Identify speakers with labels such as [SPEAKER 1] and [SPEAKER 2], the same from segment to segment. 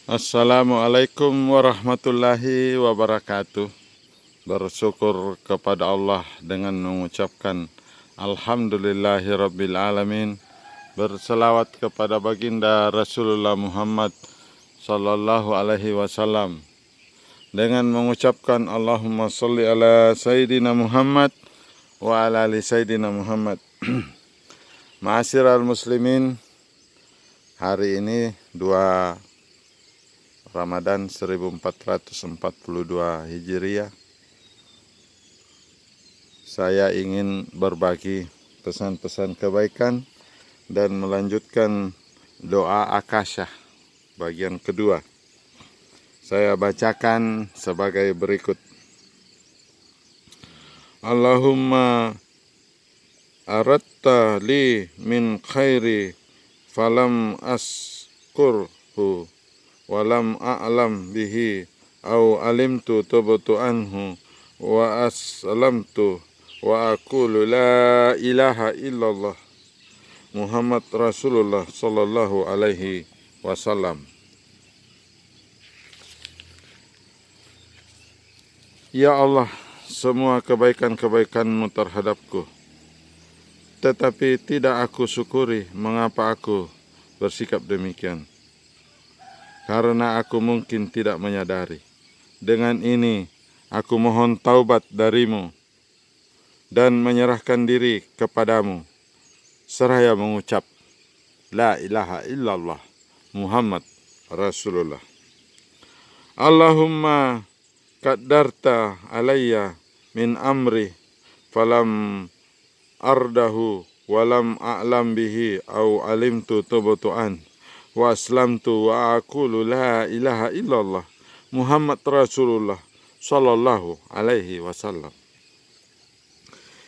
[SPEAKER 1] Assalamualaikum warahmatullahi wabarakatuh. Bersyukur kepada Allah dengan mengucapkan Alhamdulillahirabbil alamin. Berselawat kepada baginda Rasulullah Muhammad sallallahu alaihi wasallam dengan mengucapkan Allahumma sholli ala Sayyidina Muhammad wa ala ali Sayyidina Muhammad. Ma'asyiral muslimin, hari ini 2 Ramadan 1442 Hijriah. Saya ingin berbagi pesan-pesan kebaikan dan melanjutkan doa akasyah bagian kedua. Saya bacakan sebagai berikut. Allahumma aratta li min khairi falam askurhu walam a'lam bihi au alimtu tubtu anhu wa aslamtu wa aqulu la ilaha illallah Muhammad Rasulullah sallallahu alaihi wasallam. Ya Allah, semua kebaikan-kebaikan-Mu terhadapku, tetapi tidak aku syukuri. Mengapa aku bersikap demikian? Karena aku mungkin tidak menyadari. Dengan ini aku mohon taubat dari-Mu dan menyerahkan diri kepadamu seraya mengucap la ilaha illallah Muhammad Rasulullah. Allahumma qaddarta alayya min amri falam ardahu walam a'lam bihi au alimtu tubtu an wa aslamtu wa aqulu la ilaha illallah Muhammad Rasulullah sallallahu alaihi wasallam.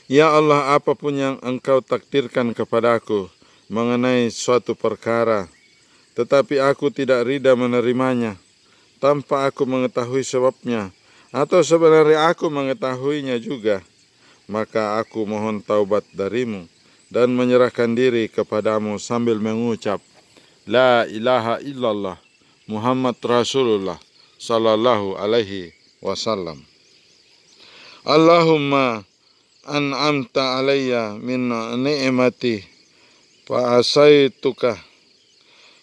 [SPEAKER 1] Ya Allah, apapun yang Engkau takdirkan kepadaku mengenai suatu perkara, tetapi aku tidak rida menerimanya tanpa aku mengetahui sebabnya, atau sebenarnya aku mengetahuinya juga, maka aku mohon taubat dari-Mu dan menyerahkan diri kepadamu sambil mengucap la ilaha illallah Muhammad Rasulullah sallallahu alaihi wasallam. Allahumma an'amta alayya min ni'mati fa asaituka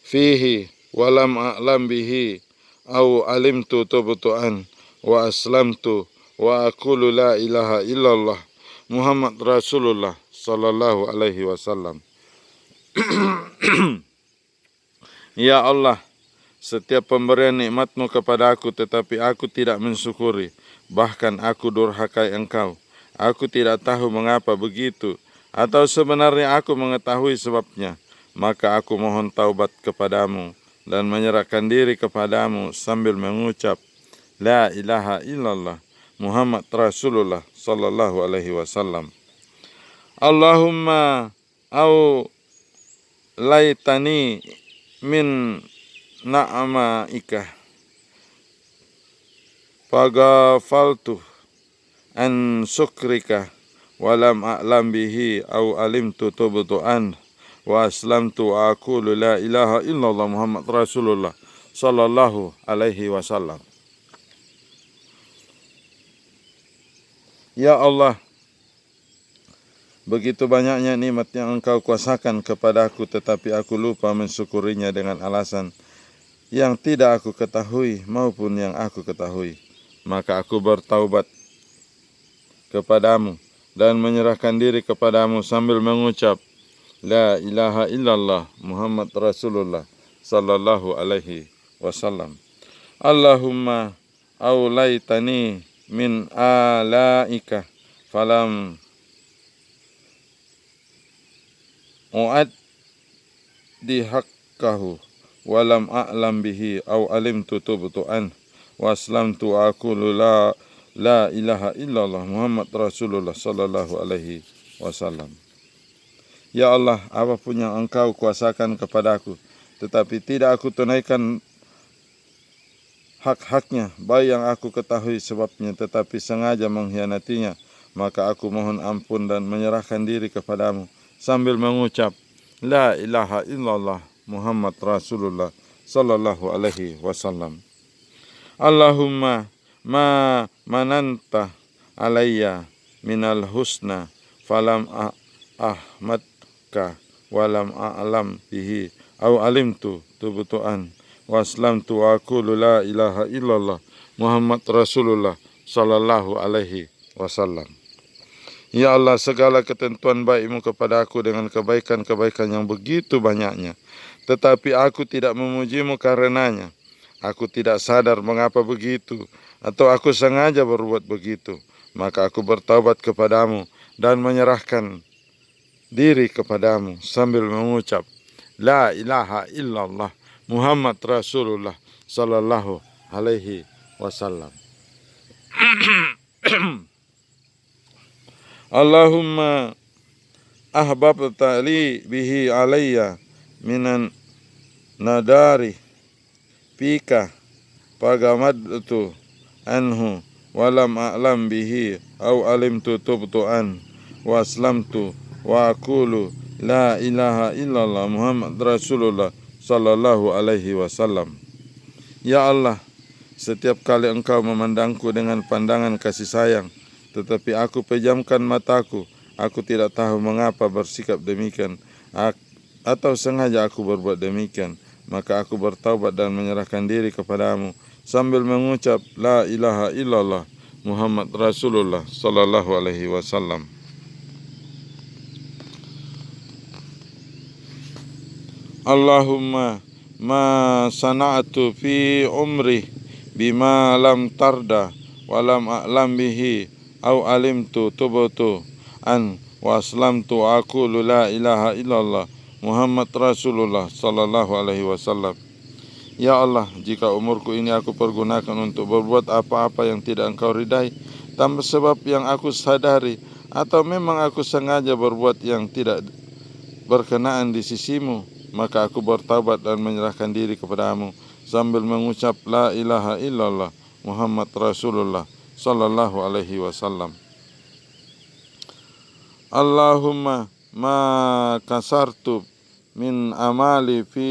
[SPEAKER 1] fihi walam a'lam bihi au alimtu tubtu an wa aslamtu wa aqulu la ilaha illallah Muhammad Rasulullah sallallahu alaihi wasallam. Ya Allah, setiap pemberian nikmat-Mu kepada aku, tetapi aku tidak mensyukuri. Bahkan aku durhakai Engkau. Aku tidak tahu mengapa begitu, atau sebenarnya aku mengetahui sebabnya. Maka aku mohon taubat kepadamu dan menyerahkan diri kepadamu sambil mengucap la ilaha illallah Muhammad Rasulullah sallallahu alaihi wasallam. Allahumma au laitani min na'amaika fagafaltu an syukrika walam a'lam bihi au alimtu tubtu an wa aslamtu wa aqulu la ilaha illallah Muhammad Rasulullah sallallahu alaihi wasallam. Ya Allah, begitu banyaknya nikmat yang Engkau kuasakan kepadaku, tetapi aku lupa mensyukurinya dengan alasan yang tidak aku ketahui maupun yang aku ketahui. Maka aku bertaubat kepadamu dan menyerahkan diri kepadamu sambil mengucap la ilaha illallah Muhammad Rasulullah sallallahu alaihi wasallam. Allahumma aulaitani min alaika falam uaddi haqqahu walam a'lam bihi au alimtu tubtu an wa aslamtu aqulu la ilaha illallah Muhammad Rasulullah sallallahu alaihi wasallam. Ya Allah, apapun yang Engkau kuasakan kepadaku, tetapi tidak aku tunaikan hak-haknya, baik yang aku ketahui sebabnya tetapi sengaja mengkhianatinya, maka aku mohon ampun dan menyerahkan diri kepadamu sambil mengucap la ilaha illallah Muhammad Rasulullah sallallahu alaihi wasallam. Allahumma ma mananta alayya minal husna falam ahmadka walam a'lam bihi au alimtu tubutuan wa aslamtu wa aqulu la ilaha illallah Muhammad Rasulullah sallallahu alaihi wasallam. Ya Allah, segala ketentuan baik-Mu kepada aku dengan kebaikan-kebaikan yang begitu banyaknya, tetapi aku tidak memuji-Mu karenanya. Aku tidak sadar mengapa begitu, atau aku sengaja berbuat begitu. Maka aku bertaubat kepadamu dan menyerahkan diri kepadamu sambil mengucap, La ilaha illallah Muhammad Rasulullah sallallahu alaihi wasallam. Allahumma ahbabta li bihi alayya minan nadari fika pagamadtu anhu walam a'lam bihi au alimtu tubtu an wa aslamtu wa aqulu la ilaha illallah Muhammad Rasulullah sallallahu alaihi wasallam. Ya Allah, setiap kali Engkau memandangku dengan pandangan kasih sayang, tetapi aku pejamkan mataku, aku tidak tahu mengapa bersikap demikian atau sengaja aku berbuat demikian. Maka aku bertaubat dan menyerahkan diri kepadamu sambil mengucap la ilaha illallah Muhammad Rasulullah sallallahu alaihi wasallam. Allahumma ma sana'tu fi umri bima lam tarda wa lam a'lam bihi au alimtu tubtu an wa aslamtu aqulu la ilaha illallah Muhammad Rasulullah sallallahu alaihi wasallam. Ya Allah, jika umurku ini aku pergunakan untuk berbuat apa-apa yang tidak Engkau ridai tanpa sebab yang aku sadari, atau memang aku sengaja berbuat yang tidak berkenaan di sisimu, maka aku bertaubat dan menyerahkan diri kepadamu sambil mengucap la ilaha illallah Muhammad Rasulullah sallallahu alaihi wasallam. Allahumma ma kasartu min amali fi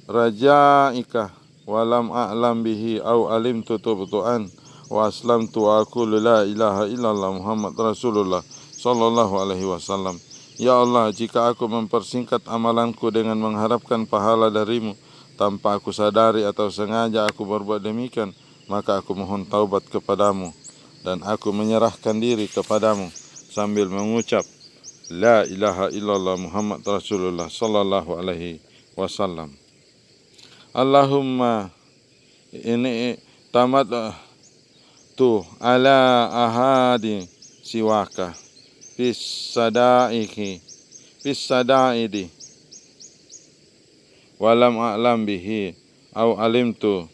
[SPEAKER 1] rajaika walam a'lam bihi au alimtu tubtu'an wa aslamtu wa aqulu la ilaha illallah Muhammad Rasulullah sallallahu alaihi wasallam. Ya Allah, jika aku mempersingkat amalanku dengan mengharapkan pahala darimu tanpa aku sadari atau sengaja aku berbuat demikian, maka aku mohon taubat kepadamu dan aku menyerahkan diri kepadamu sambil mengucap La ilaha illallah Muhammad Rasulullah sallallahu alaihi wasallam. Allahumma ini tamat tu ala ahadi siwaka fis sadaidi walam a'lam bihi au alimtu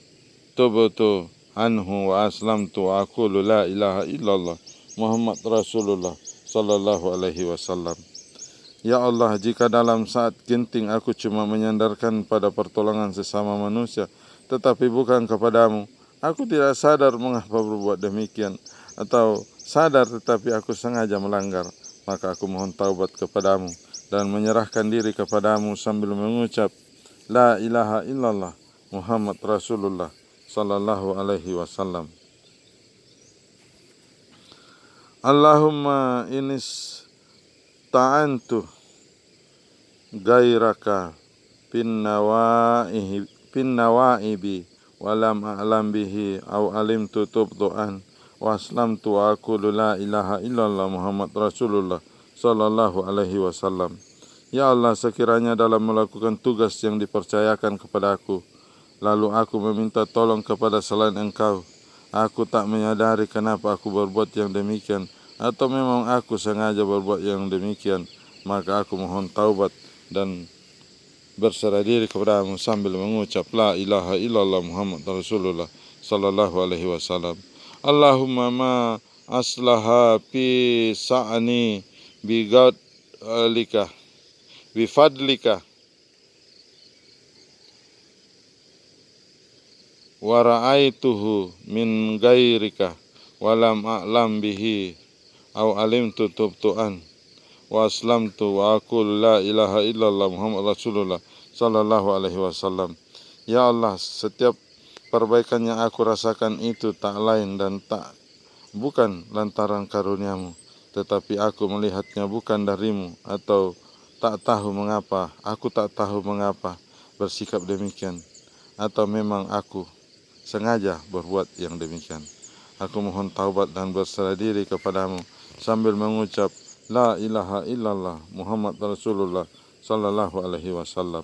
[SPEAKER 1] tubtu anhu wa aslamtu wa aqulu la ilaha illallah Muhammad Rasulullah sallallahu alaihi wasallam. Ya Allah, jika dalam saat genting aku cuma menyandarkan pada pertolongan sesama manusia, tetapi bukan kepadamu, aku tidak sadar mengapa berbuat demikian, atau sadar tetapi aku sengaja melanggar, maka aku mohon taubat kepadamu dan menyerahkan diri kepadamu sambil mengucap, La ilaha illallah Muhammad Rasulullah sallallahu alaihi wasallam. Allahumma inis ta'antu gairaka bin nawaibi walam a'lam bihi au alimtu tubtu'an wa aslamtu wa aqulu la ilaha illallah Muhammad Rasulullah sallallahu alaihi wasallam. Ya Allah, sekiranya dalam melakukan tugas yang dipercayakan kepadaku, lalu aku meminta tolong kepada selain Engkau, aku tak menyadari kenapa aku berbuat yang demikian, atau memang aku sengaja berbuat yang demikian, maka aku mohon taubat dan berserah diri kepadamu sambil mengucap la ilaha illallah Muhammad Rasulullah sallallahu alaihi wasallam. Allahumma ma aslaha fi sa'ani bifadlika wa ra'aituhu min gairika walam a'lam bihi au alimtu tubtu'an wa aslamtu wa aqulu la ilaha illallah Muhammad Rasulullah sallallahu alaihi wasallam. Ya Allah, setiap perbaikan yang aku rasakan itu tak lain dan tak bukan lantaran karuniamu, tetapi aku melihatnya bukan darimu, atau tak tahu mengapa, aku tak tahu mengapa bersikap demikian, atau memang aku sengaja berbuat yang demikian. Aku mohon taubat dan berserah diri kepadamu sambil mengucap La ilaha illallah Muhammad Rasulullah sallallahu alaihi wasallam.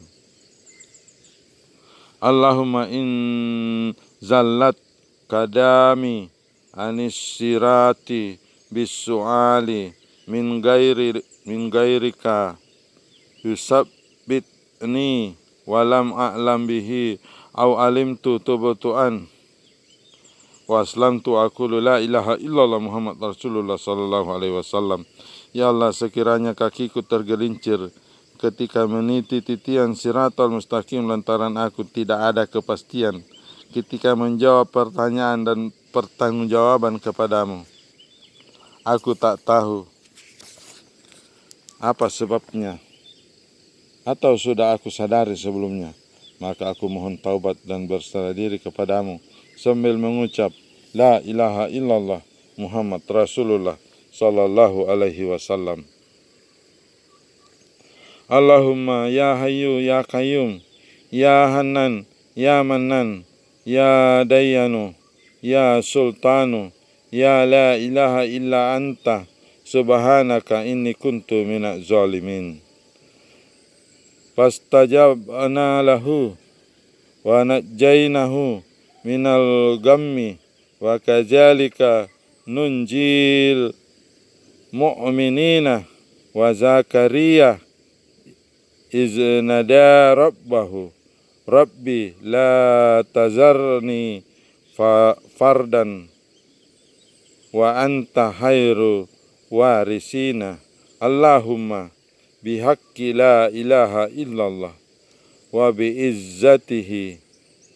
[SPEAKER 1] Allahumma in zallat kadami anis sirati bisu'ali min gairika yusabbitni walam a'lam bihi au alimtu tubutuan wa aslamtu aqulu la ilaha illallah Muhammad Rasulullah sallallahu alaihi wasallam. Ya Allah, sekiranya kakiku tergelincir ketika meniti titian siratal mustaqim lantaran aku tidak ada kepastian ketika menjawab pertanyaan dan pertanggungjawaban kepadamu. Aku tak tahu apa sebabnya atau sudah aku sadari sebelumnya, maka aku mohon taubat dan berserah diri kepadamu sambil mengucap La ilaha illallah Muhammad Rasulullah sallallahu alaihi wasallam. Allahumma ya hayyu ya qayyum ya hanan ya manan ya dayanu ya sultanu ya la ilaha illa anta subhanaka inni kuntu minaz zalimin. Fastajabna lahu wa najjaynahu minal gammi wa kadzalika nunjil mu'minina wa Zakaria iznada rabbahu rabbi la tazarni fardan wa anta khairu warisina. Allahumma bihaqqi la ilaha illallah wa biizzatihi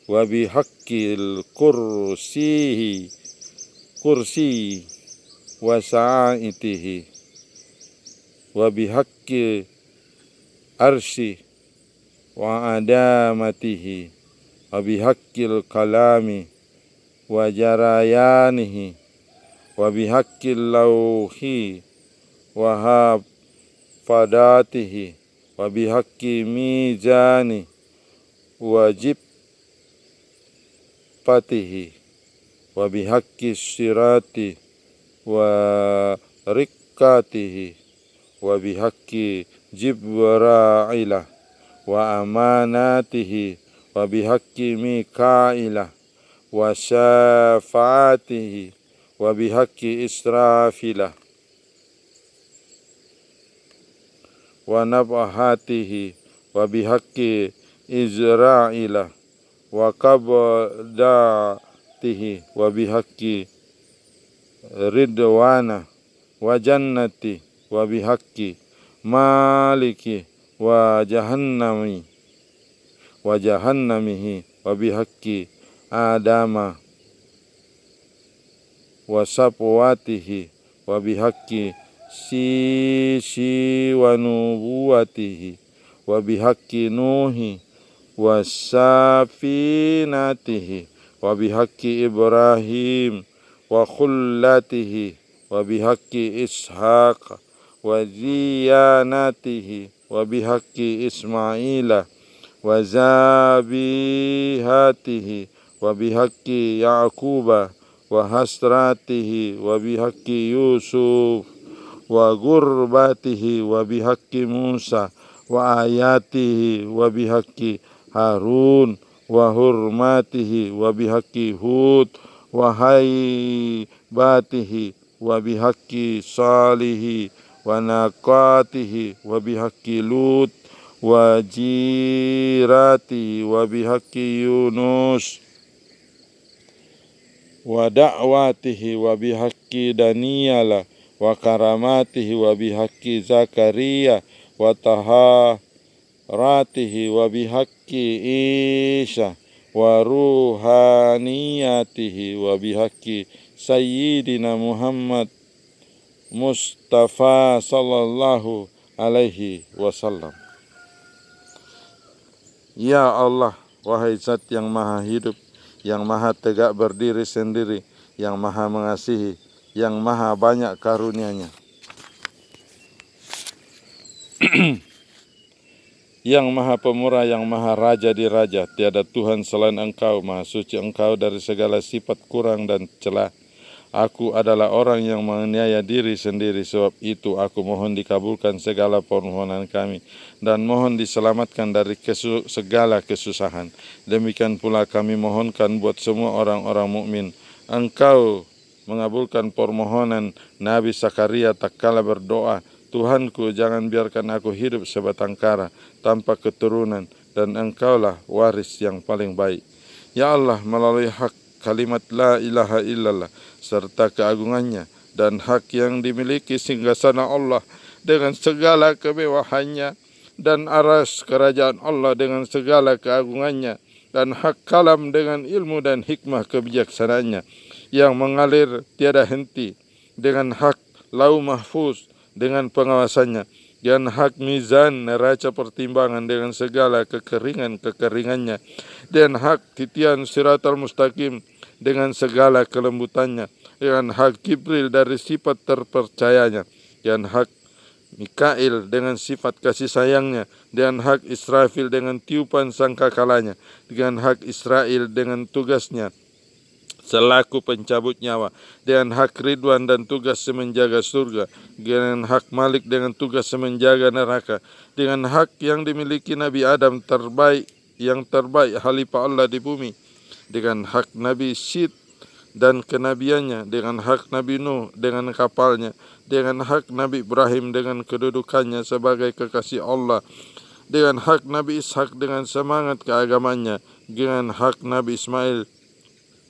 [SPEAKER 1] wa bihaqqil kursi wa sa'itihi wa bihaqqi arsi wa adamatihi wa bihaqqil kalami wa jarayanihi wa bihaqqil lauhi wa hafadatihi wa bihaqqi mizani wa jibatihi wa bihaqqi sirati wa rikkatihi wa bihaqqi Jibrailah wa amanatihi wa bihaqqi Mikailah wa syafaatihi wa bihaqqi Israfilah wa nabahatihi wa bihaqqi Izra'ilah wa qabdatihi wa bihaqqi Ridwana wa jannati wa bihaqqi Maliki wa jahannamihi wa bihaqqi Adama wa sapwatihi wa bihaqqi Sisi wa nubuwatihi wa bihaqqi Nuhi wa safinatihi wa bihaqqi Ibrahim wa khullatihi wa bihaqqi Ishaq wa ziyanatihi wa bihaqqi Ismaila wa zabihatihi wa bihaqqi Yaquba wa hasratihi wa bihaqqi Yusuf wa gurbatihi wa bihaqqi Musa wa ayatihi wa bihaqqi Harun wa hurmatihi wa bihaqqi Hud wa haibatihi wa bihaqqi Salihi wa naqatihi wa bihaqqi Lut wa jiratihi wa bihaqqi Yunus wa da'watihi wa bihaqqi Daniyala wa karamatihi wa bihaqqi Zakaria wa taharatihi wa bihaqqi Isa wa ruhaniyatihi wa bihaqqi Sayyidina Muhammad Mustafa sallallahu alaihi wasallam. Ya Allah, wahai Zat yang maha hidup, yang maha tegak berdiri sendiri, yang maha mengasihi, yang maha banyak karunia-Nya, yang maha pemurah, yang maha raja di raja, tiada Tuhan selain Engkau, maha suci Engkau dari segala sifat kurang dan celah. Aku adalah orang yang menganiaya diri sendiri, sebab itu aku mohon dikabulkan segala permohonan kami, dan mohon diselamatkan dari segala kesusahan. Demikian pula kami mohonkan buat semua orang-orang mukmin. Engkau mengabulkan permohonan Nabi Zakaria tak kala berdoa, Tuhanku, jangan biarkan aku hidup sebatang kara tanpa keturunan, dan Engkaulah waris yang paling baik. Ya Allah, melalui hak kalimat la ilaha illallah serta keagungannya dan hak yang dimiliki singgasana Allah dengan segala kemewahannya, dan aras kerajaan Allah dengan segala keagungannya, dan hak kalam dengan ilmu dan hikmah kebijaksanaannya yang mengalir tiada henti, dengan hak lau mahfuz dengan pengawasannya, dan hak mizan neraca pertimbangan dengan segala kekeringannya, dan hak titian siratal mustaqim dengan segala kelembutannya, dengan hak Jibril dari sifat terpercayanya, dan hak Mikail dengan sifat kasih sayangnya, dengan hak Israfil dengan tiupan sangkakalanya, dengan hak Israel dengan tugasnya selaku pencabut nyawa, dengan hak Ridwan dan tugas menjaga surga, dengan hak Malik dengan tugas menjaga neraka, dengan hak yang dimiliki Nabi Adam yang terbaik khalifah Allah di bumi, dengan hak Nabi Syed dan kenabiannya, dengan hak Nabi Nuh dengan kapalnya, dengan hak Nabi Ibrahim dengan kedudukannya sebagai kekasih Allah, dengan hak Nabi Ishak dengan semangat keagamannya, dengan hak Nabi Ismail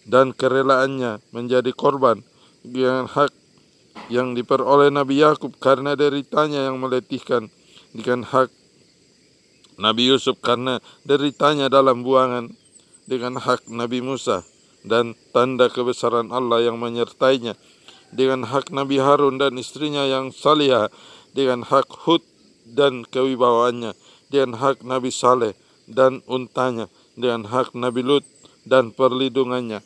[SPEAKER 1] dan kerelaannya menjadi korban, dengan hak yang diperoleh Nabi Yakub karena deritanya yang meletihkan, dengan hak Nabi Yusuf karena deritanya dalam buangan, dengan hak Nabi Musa dan tanda kebesaran Allah yang menyertainya, dengan hak Nabi Harun dan istrinya yang salihah, dengan hak Hud dan kewibawaannya, dengan hak Nabi Saleh dan untanya, dengan hak Nabi Lut dan perlindungannya,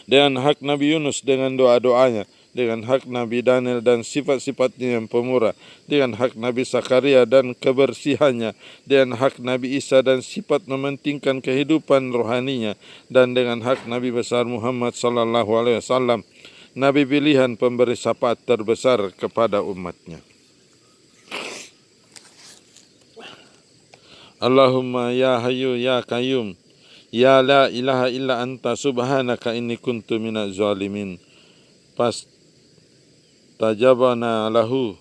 [SPEAKER 1] dengan hak Nabi Yunus dengan doa-doanya, dengan hak Nabi Daniel dan sifat-sifatnya yang pemurah, dengan hak Nabi Zakaria dan kebersihannya, dengan hak Nabi Isa dan sifat mementingkan kehidupan rohaninya, dan dengan hak Nabi besar Muhammad sallallahu alaihi wasallam, Nabi pilihan pemberi syafaat terbesar kepada umatnya. Allahumma ya Hayyu ya Qayyum, ya la ilaha illa anta subhanaka inni kuntu minaz zalimin. Tajabana lahu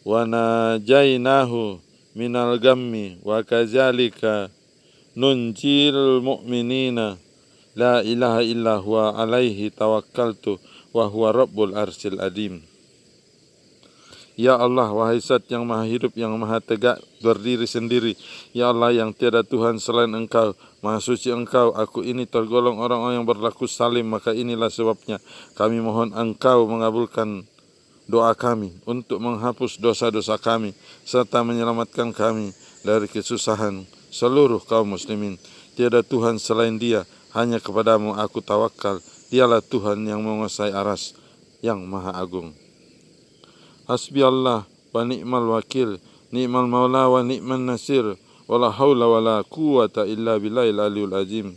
[SPEAKER 1] wa najainahu minal gammi wa kazalika nunjil mu'minina la ilaha illa huwa alaihi tawakkaltu wa huwa rabbul arsil adim. Ya Allah, wahai Zat yang maha hidup, yang maha tegak berdiri sendiri, ya Allah yang tiada Tuhan selain Engkau, maha suci Engkau, aku ini tergolong orang-orang yang berlaku salim, maka inilah sebabnya kami mohon Engkau mengabulkan doa kami untuk menghapus dosa-dosa kami serta menyelamatkan kami dari kesusahan seluruh kaum muslimin. Tiada Tuhan selain Dia, hanya kepadamu aku tawakal. Dialah Tuhan yang menguasai aras, yang maha agung. Hasbi Allah wa ni'mal wakil, ni'mal maula wa ni'man nasir, wala haula wala quwata illa billahil aliyul azim.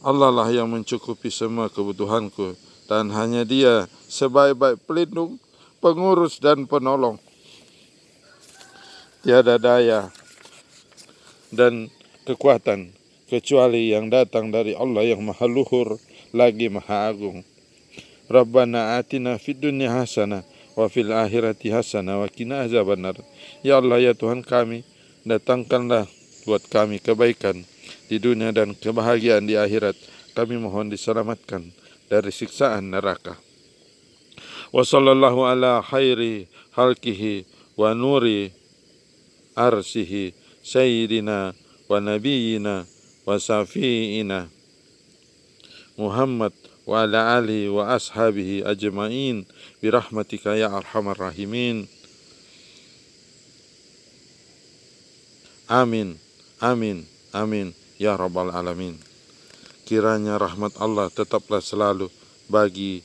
[SPEAKER 1] Allah lah yang mencukupi semua kebutuhanku, dan hanya Dia sebaik-baik pelindung, pengurus dan penolong. Tiada daya dan kekuatan kecuali yang datang dari Allah yang maha luhur lagi maha agung. Rabbana atina fid dunya hasanah wa fil akhirati hasanah wa qina azabannar. Ya Allah, ya Tuhan kami, datangkanlah buat kami kebaikan di dunia dan kebahagiaan di akhirat. Kami mohon diselamatkan dari siksaan neraka. Wa sallallahu ala khairi halkihi wa nuri arsihi sayyidina wa nabiyina wa safiina Muhammad wa ala alihi wa ashabihi ajma'in birahmatika ya arhamar rahimin. Amin, amin, amin, ya Rabbal Alamin. Kiranya rahmat Allah tetaplah selalu bagi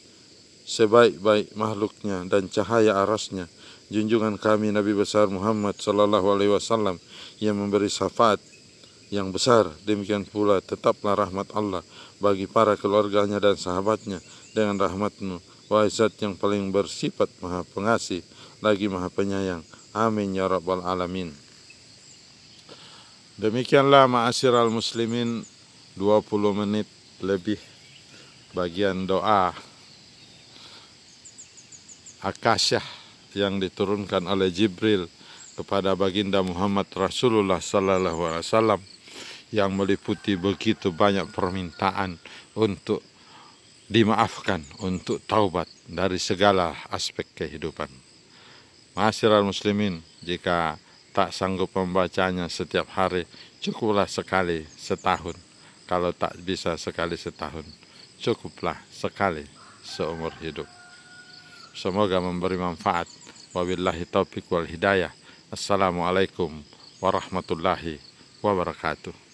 [SPEAKER 1] sebaik-baik makhluknya dan cahaya arasnya, junjungan kami Nabi besar Muhammad sallallahu alaihi wasallam yang memberi syafaat yang besar. Demikian pula tetaplah rahmat Allah bagi para keluarganya dan sahabatnya dengan rahmat-Mu, wahai Zat yang paling bersifat maha pengasih lagi maha penyayang. Amin ya Rabbal Alamin. Demikianlah ma'asyiral muslimin, 20 menit lebih bagian doa akasyah yang diturunkan oleh Jibril kepada baginda Muhammad Rasulullah sallallahu alaihi wasallam yang meliputi begitu banyak permintaan untuk dimaafkan, untuk taubat dari segala aspek kehidupan. Ma'asyiral muslimin, jika tak sanggup membacanya setiap hari, cukuplah sekali setahun. Kalau tak bisa sekali setahun, cukuplah sekali seumur hidup. Semoga memberi manfaat. Wabillahi taufiq wal hidayah. Assalamualaikum warahmatullahi wabarakatuh.